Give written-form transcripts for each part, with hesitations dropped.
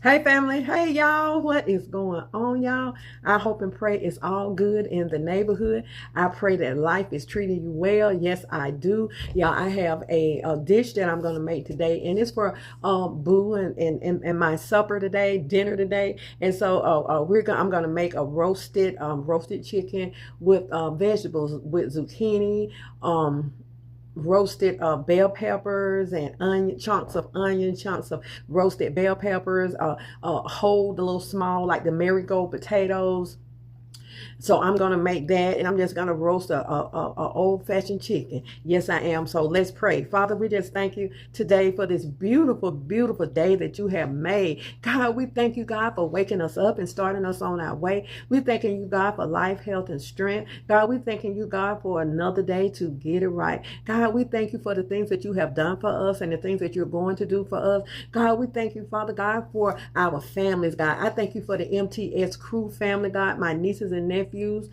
Hey family, hey y'all, what is going on, y'all? I hope and pray it's all good in the neighborhood. I pray that life is treating you well. Yes, I do. Y'all, I have a dish that I'm gonna make today, and it's for Boo and my supper today, dinner today. And so I'm gonna make a roasted chicken with vegetables with zucchini, roasted bell peppers and onion chunks of roasted bell peppers, whole the little small like the marigold potatoes. So I'm gonna make that, and I'm just gonna roast a old fashioned chicken. Yes, I am. So let's pray. Father, we just thank you today for this beautiful, beautiful day that you have made. God, we thank you, God, for waking us up and starting us on our way. We thanking you, God, for life, health, and strength. God, we thanking you, God, for another day to get it right. God, we thank you for the things that you have done for us and the things that you're going to do for us. God, we thank you, Father God, for our families, God. I thank you for the MTS crew family, God, my nieces and nephews,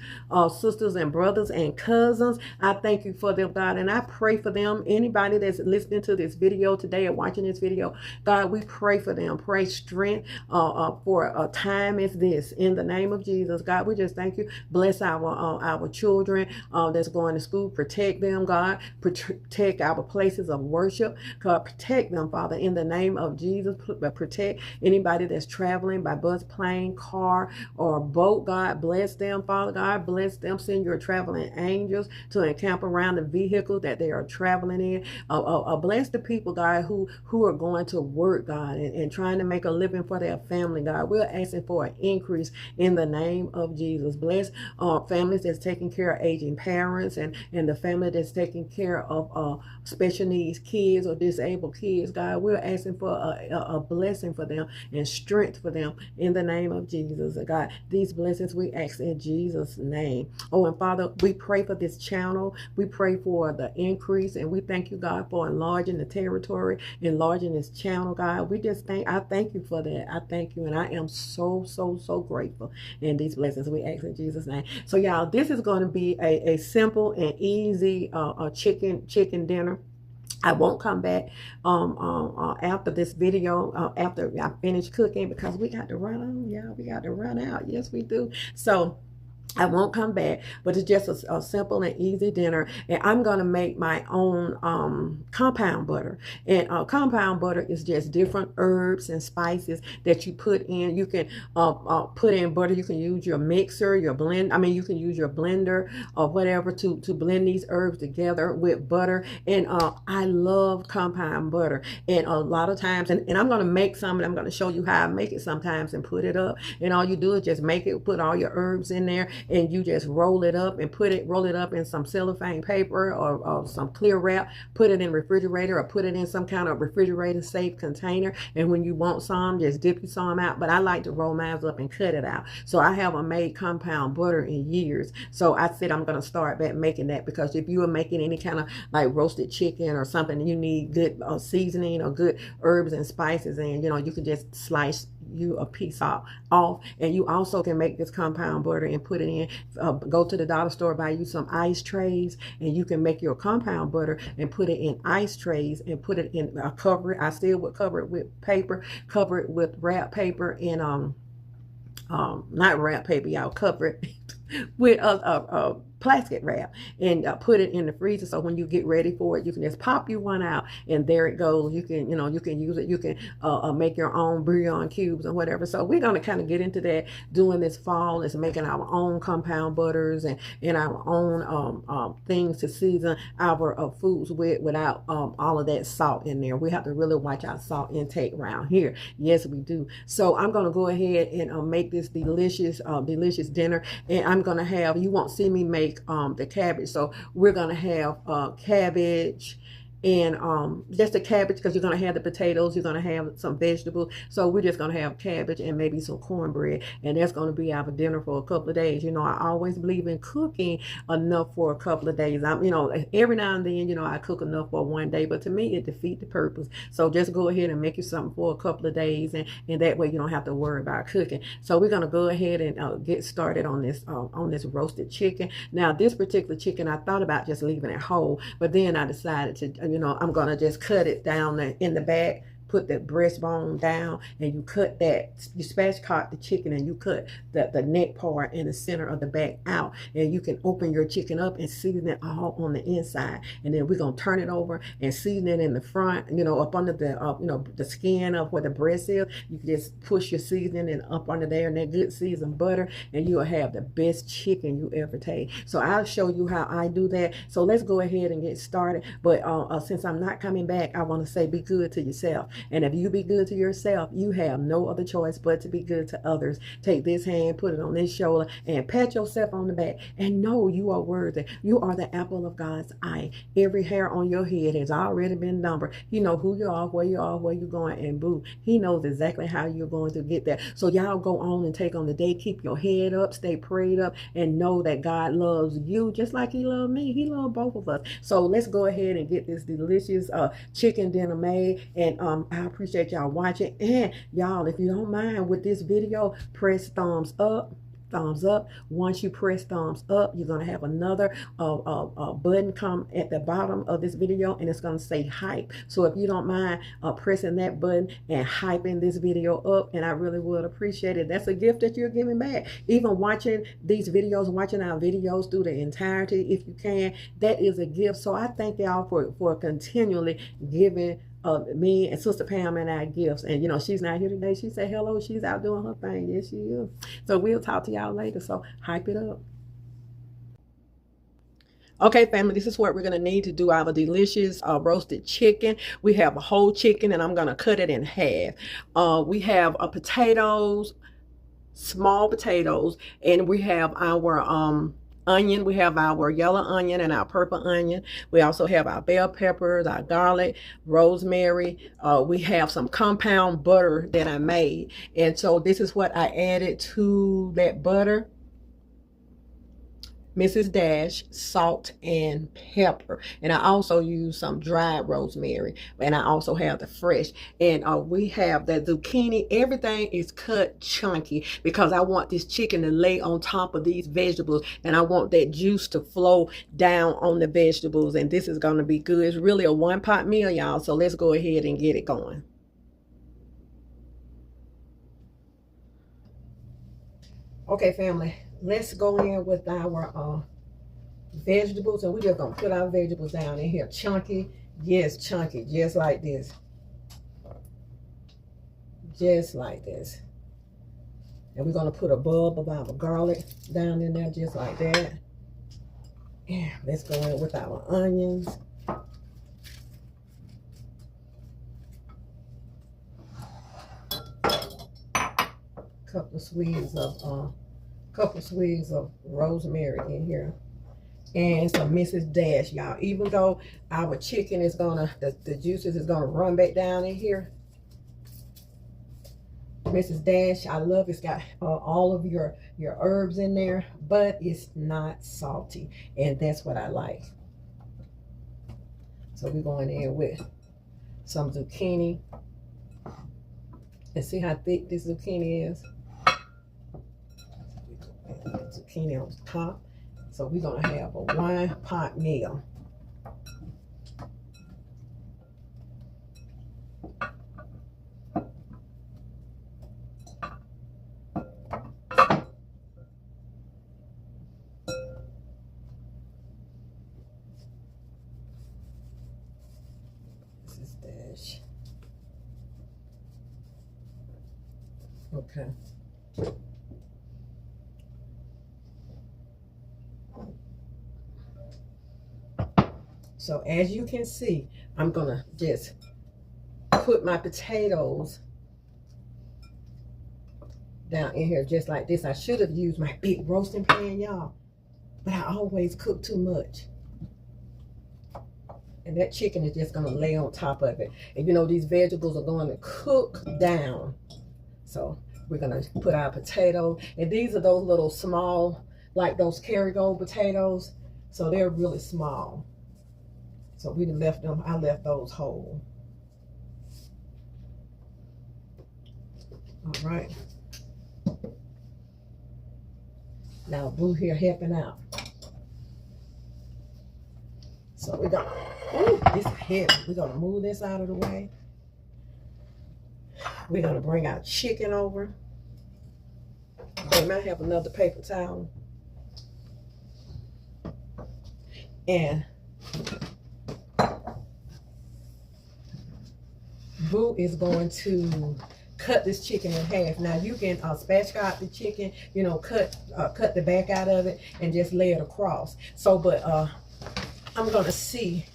sisters and brothers and cousins. I thank you for them, God, and I pray for them. Anybody that's listening to this video today or watching this video, God, we pray for them. Pray strength for a time as this. In the name of Jesus, God, we just thank you. Bless our children that's going to school. Protect them, God. Protect our places of worship. God, protect them, Father, in the name of Jesus. Protect anybody that's traveling by bus, plane, car, or boat. God, bless them, Father God. Bless them. Send your traveling angels to encamp around the vehicle that they are traveling in. Bless the people, God, who are going to work, God, and trying to make a living for their family, God. We're asking for an increase in the name of Jesus. Bless families that's taking care of aging parents and the family that's taking care of special needs kids or disabled kids, God. We're asking for a blessing for them and strength for them in the name of Jesus, God. These blessings we ask in Jesus' name. Oh, and Father, we pray for this channel. We pray for the increase, and we thank you, God, for enlarging the territory, enlarging this channel, God. I thank you for that. I thank you, and I am so, so, so grateful. And these blessings we ask in Jesus' name. So, y'all, this is going to be a simple and easy chicken dinner. I won't come back after this video, after I finish cooking, because we got to run on, y'all. We got to run out. Yes, we do. So I won't come back, but it's just a simple and easy dinner. And I'm going to make my own compound butter. And compound butter is just different herbs and spices that you put in. You can put in butter. You can use your mixer, your blend. I mean, you can use your blender or whatever to blend these herbs together with butter. And I love compound butter. And a lot of times, and I'm going to make some, and I'm going to show you how I make it sometimes and put it up. And all you do is just make it, put all your herbs in there, and you just roll it up and roll it up in some cellophane paper or some clear wrap, put it in refrigerator or put it in some kind of refrigerator safe container. And when you want some, just dip you some out. But I like to roll mine up and cut it out. So I haven't made compound butter in years. So I said I'm going to start back making that, because if you are making any kind of like roasted chicken or something, you need good seasoning or good herbs and spices, and you can just slice you a piece off, and you also can make this compound butter and put it in. Go to the dollar store, buy you some ice trays, and you can make your compound butter and put it in ice trays and put it in. Cover it. I still would cover it with paper, cover it with wrap paper, and not wrap paper, y'all. Cover it with a plastic wrap, and put it in the freezer. So when you get ready for it, you can just pop you one out, and there it goes. You can use it. You can make your own bouillon cubes or whatever. So we're going to kind of get into that during this fall, is making our own compound butters and our own things to season our foods with, without all of that salt in there. We have to really watch our salt intake around here. Yes, we do. So I'm going to go ahead and make this delicious dinner. And I'm going to have, you won't see me make the cabbage. So we're going to have cabbage and just the cabbage, because you're going to have the potatoes, you're going to have some vegetables. So we're just going to have cabbage and maybe some cornbread, and that's going to be our dinner for a couple of days. I always believe in cooking enough for a couple of days. Every now and then, I cook enough for one day, but to me it defeats the purpose. So just go ahead and make you something for a couple of days, and that way you don't have to worry about cooking. So we're going to go ahead and get started on this roasted chicken. Now, this particular chicken, I thought about just leaving it whole, but then I decided to I'm going to just cut it down in the back, put the breastbone down, and you cut that, you spatchcock the chicken, and you cut the neck part and the center of the back out, and you can open your chicken up and season it all on the inside. And then we're gonna turn it over and season it in the front, you know, up under the the skin of where the breast is. You can just push your seasoning and up under there and that good seasoned butter, and you'll have the best chicken you ever taste. So I'll show you how I do that. So let's go ahead and get started. But since I'm not coming back, I want to say be good to yourself. And if you be good to yourself, you have no other choice but to be good to others. Take this hand, put it on this shoulder, and pat yourself on the back, and know you are worthy. You are the apple of God's eye. Every hair on your head has already been numbered. You know who you are, where you're going, and boo, he knows exactly how you're going to get there. So y'all go on and take on the day. Keep your head up, stay prayed up, and know that God loves you just like he loved me. He loved both of us. So let's go ahead and get this delicious chicken dinner made. And I appreciate y'all watching. And y'all, if you don't mind with this video, press thumbs up. Thumbs up. Once you press thumbs up, you're going to have another button come at the bottom of this video, and it's going to say hype. So if you don't mind pressing that button and hyping this video up, and I really would appreciate it. That's a gift that you're giving back. Even watching these videos, watching our videos through the entirety, if you can, that is a gift. So I thank y'all for continually giving me and Sister Pam and our gifts. And you know, she's not here today. She said hello. She's out doing her thing. Yes, she is. So we'll talk to y'all later. So hype it up. Okay, family, this is what we're going to need to do our delicious roasted chicken. We have a whole chicken, and I'm going to cut it in half. We have potatoes, small potatoes, and we have our onion. We have our yellow onion and our purple onion. We also have our bell peppers, our garlic, rosemary. We have some compound butter that I made. And so this is what I added to that butter. Mrs. Dash, salt and pepper. And I also use some dried rosemary. And I also have the fresh. And we have the zucchini. Everything is cut chunky because I want this chicken to lay on top of these vegetables. And I want that juice to flow down on the vegetables. And this is going to be good. It's really a one-pot meal, y'all. So let's go ahead and get it going. Okay, family. Let's go in with our vegetables, and we're just gonna put our vegetables down in here chunky. Yes, chunky, just like this. Just like this. And we're gonna put a bulb of our garlic down in there just like that. Yeah, let's go in with our onions. Couple swigs of rosemary in here, and some Mrs. Dash, y'all. Even though our chicken is gonna, the juices is gonna run back down in here, Mrs. Dash, I love it's got all of your herbs in there, but it's not salty, and that's what I like. So we're going in with some zucchini, and see how thick this zucchini is. Zucchini on top. So we're gonna have a one-pot meal. This is Dash. Okay. So as you can see, I'm gonna just put my potatoes down in here just like this. I should have used my big roasting pan, y'all, but I always cook too much. And that chicken is just gonna lay on top of it. And you know, these vegetables are going to cook down. So we're gonna put our potato, and these are those little small, like those Kerrygold potatoes. So they're really small. So we left them, I left those whole. All right. Now Boo here helping out. So we're gonna, ooh, this is heavy. We're gonna move this out of the way. We're gonna bring our chicken over. They might have another paper towel. And Boo is going to cut this chicken in half. Now you can spatchcock the chicken, you know, cut the back out of it and just lay it across. So, but I'm gonna see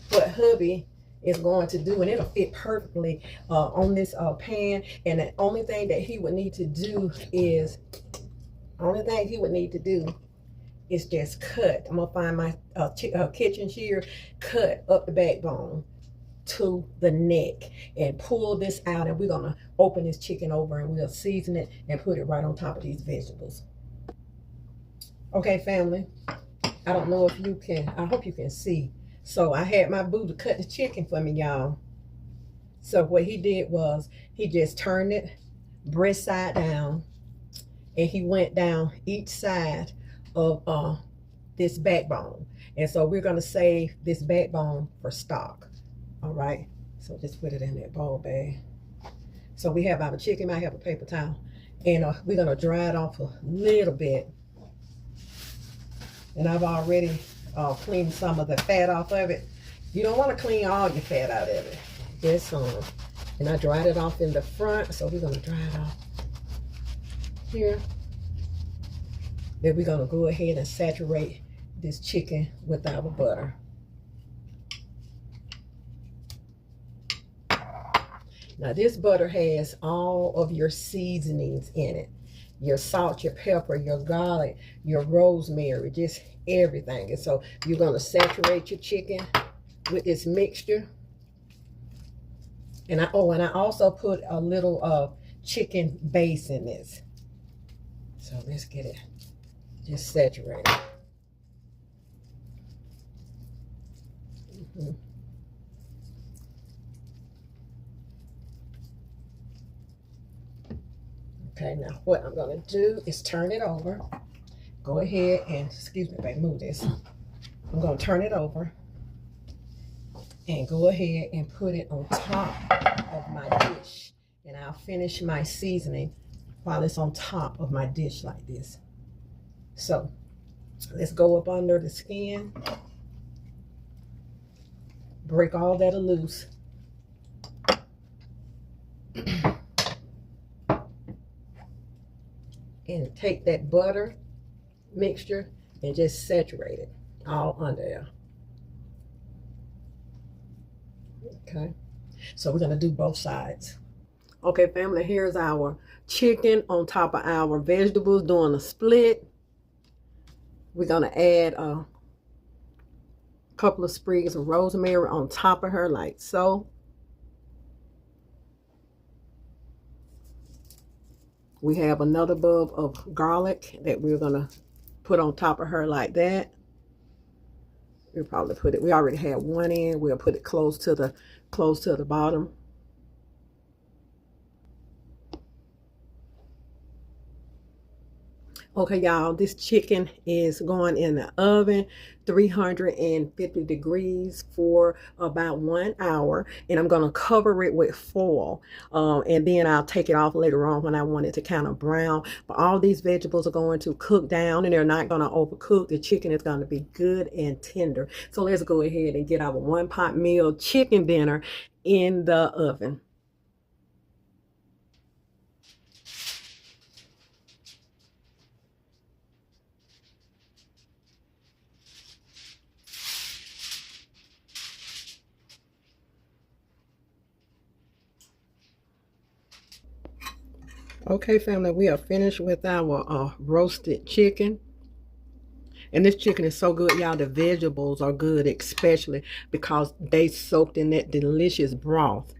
what hubby is going to do, and it'll fit perfectly on this pan. And the only thing that he would need to do is, just cut. I'm gonna find my kitchen shear, cut up the backbone to the neck and pull this out, and we're gonna open this chicken over and we'll season it and put it right on top of these vegetables. Okay, family, I don't know if you can, I hope you can see. So I had my boo to cut the chicken for me, y'all. So what he did was he just turned it breast side down, and he went down each side of this backbone. And so we're gonna save this backbone for stock. All right, so just put it in that bowl bag. So we have our chicken. I have a paper towel, and we're gonna dry it off a little bit. And I've already cleaned some of the fat off of it. You don't want to clean all your fat out of it. Just some. And I dried it off in the front, so we're gonna dry it off here. Then we're gonna go ahead and saturate this chicken with our butter. Now this butter has all of your seasonings in it. Your salt, your pepper, your garlic, your rosemary, just everything. And so you're gonna saturate your chicken with this mixture. And I also put a little chicken base in this. So let's get it just saturated. Okay, now what I'm gonna do is turn it over. Go ahead and, excuse me, babe, move this. I'm gonna turn it over and go ahead and put it on top of my dish. And I'll finish my seasoning while it's on top of my dish like this. So let's go up under the skin. Break all that loose. And take that butter mixture and just saturate it all under there. Okay, so we're gonna do both sides. Okay, family, here's our chicken on top of our vegetables doing a split. We're gonna add a couple of sprigs of rosemary on top of her like so. We have another bulb of garlic that we're gonna put on top of her like that. We'll probably put it, we already had one in, we'll put it close to the bottom. Okay, y'all, this chicken is going in the oven, 350 degrees for about 1 hour. And I'm going to cover it with foil. And then I'll take it off later on when I want it to kind of brown. But all these vegetables are going to cook down, and they're not going to overcook. The chicken is going to be good and tender. So let's go ahead and get our one-pot meal chicken dinner in the oven. Okay, family, we are finished with our roasted chicken. And this chicken is so good, y'all. The vegetables are good, especially because they soaked in that delicious broth.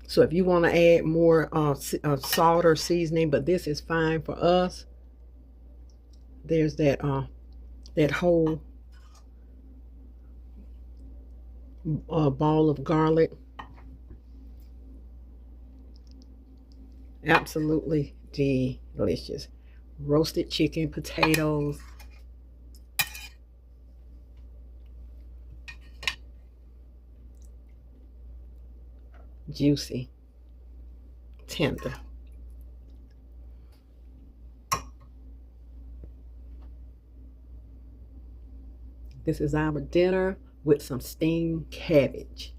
So if you want to add more salt or seasoning, but this is fine for us. There's that whole ball of garlic. Absolutely delicious. Roasted chicken, potatoes. juicy, tender. This is our dinner with some steamed cabbage.